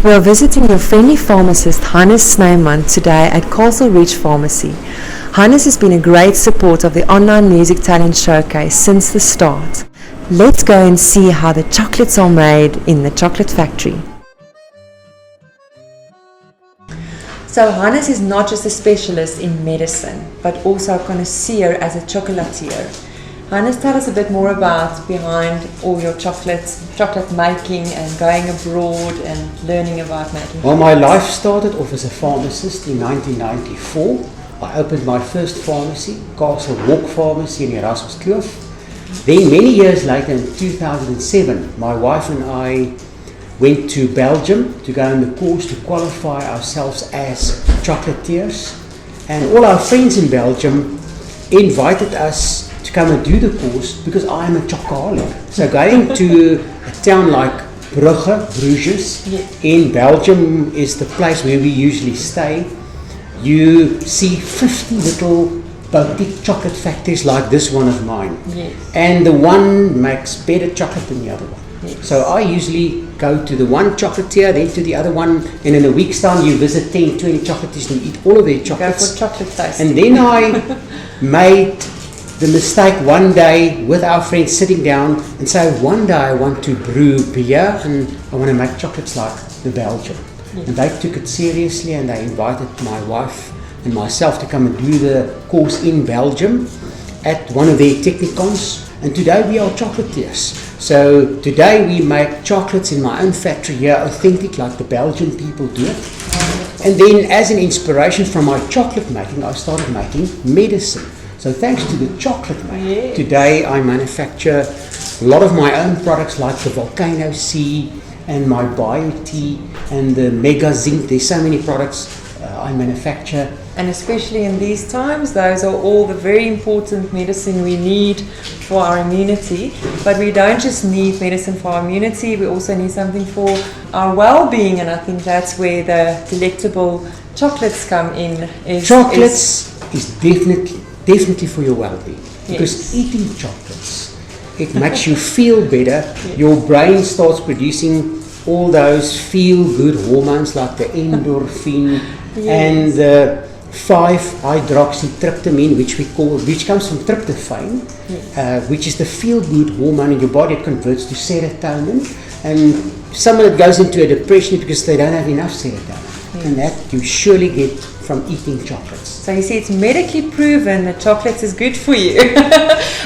We are visiting your friendly pharmacist Hannes Snyman today at Castle Ridge Pharmacy. Hannes has been a great support of the online music talent showcase since the start. Let's go and see how the chocolates are made in the chocolate factory. So Hannes is not just a specialist in medicine, but also a connoisseur as a chocolatier. Hannes, tell us a bit more about behind all your chocolate making and going abroad and learning about making. Well, my life started off as a pharmacist in 1994. I opened my first pharmacy, Castle Walk Pharmacy in Erasmuskloof. Then many years later, in 2007, my wife and I went to Belgium to go on the course to qualify ourselves as chocolatiers. And all our friends in Belgium invited us to come and do the course because I am a chocoholic. So going to a town like Bruges in Belgium is the place where we usually stay. You see 50 little boutique chocolate factories like this one of mine. Yes. And the one makes better chocolate than the other one. Yes. So I usually go to the one chocolatier, then to the other one, and in a week's time you visit 10, 20 chocolatiers and eat all of their chocolates. Go for chocolate tasting. And then I made the mistake one day with our friends sitting down and say, one day I want to brew beer and I want to make chocolates like the Belgian. Yes. And they took it seriously and they invited my wife and myself to come and do the course in Belgium at one of their technicons. And today we are chocolatiers. So today we make chocolates in my own factory here, authentic like the Belgian people do it. And then as an inspiration from my chocolate making, I started making medicine. So thanks to the chocolate making, today I manufacture a lot of my own products like the Volcano C and my Bio Tea and the Mega Zinc. There's so many products I manufacture. And especially in these times, those are all the very important medicine we need for our immunity. But we don't just need medicine for our immunity, we also need something for our well-being, and I think that's where the delectable chocolates come in. Chocolates is definitely for your well-being. Because eating chocolates, it makes you feel better. Your brain starts producing all those feel-good hormones like the endorphin and the 5-hydroxytryptamine, which comes from tryptophan, which is the feel-good hormone in your body. It converts to serotonin, and someone that goes into a depression because they don't have enough serotonin, and that you surely get from eating chocolates. So you see, it's medically proven that chocolates is good for you.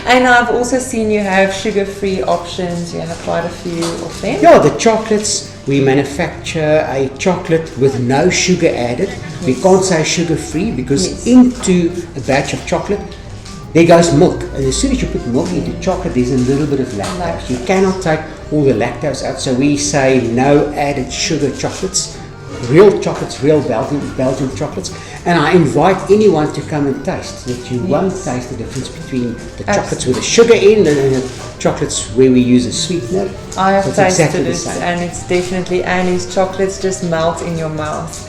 And I've also seen you have sugar-free options. You have quite a few of them. Yeah, the chocolates, we manufacture a chocolate with no sugar added. We can't say sugar-free because into a batch of chocolate there goes milk, and as soon as you put milk into chocolate there's a little bit of lactose. You cannot take all the lactose out, so we say no added sugar chocolates. Real chocolates, real Belgian chocolates, and I invite anyone to come and taste, that you won't taste the difference between the chocolates with the sugar in and the chocolates where we use a sweetener. I have tasted exactly it, and it's definitely, and these chocolates just melt in your mouth.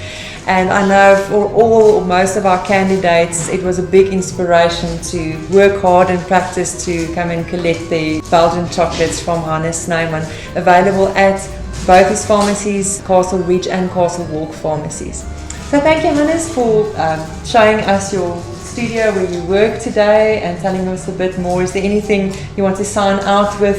And I know for all or most of our candidates, it was a big inspiration to work hard and practice to come and collect the Belgian chocolates from Hannes Snyman, available at both his pharmacies, Castle Ridge and Castle Walk pharmacies. So thank you, Hannes, for showing us your studio where you work today and telling us a bit more. Is there anything you want to sign out with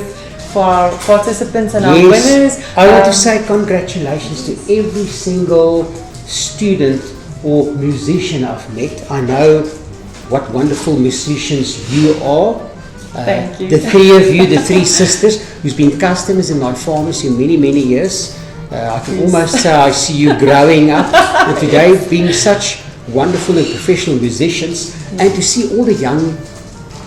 for our participants and our winners? I want to say congratulations to every single student or musician I've met. I know what wonderful musicians you are. Thank you. The three of you, the three sisters, who's been customers in my pharmacy many years. I can almost say I see you growing up, and today being such wonderful and professional musicians, and to see all the young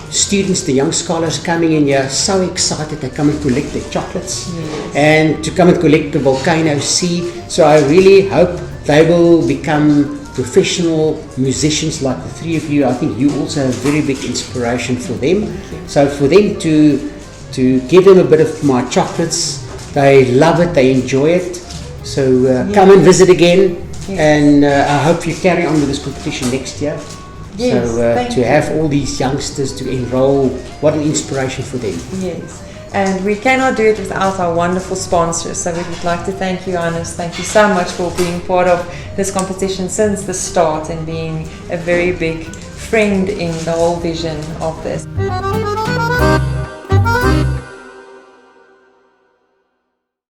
students, the young scholars coming in here, so excited they come and collect their chocolates and to come and collect the Volcano C. So I really hope they will become professional musicians like the three of you. I think you also have very big inspiration for them. So for them to give them a bit of my chocolates, they love it, they enjoy it. So come and visit again, and I hope you carry on with this competition next year. Yes, so to have all these youngsters to enroll, what an inspiration for them. Yes. And we cannot do it without our wonderful sponsors. So we would like to thank you, Hannes. Thank you so much for being part of this competition since the start and being a very big friend in the whole vision of this.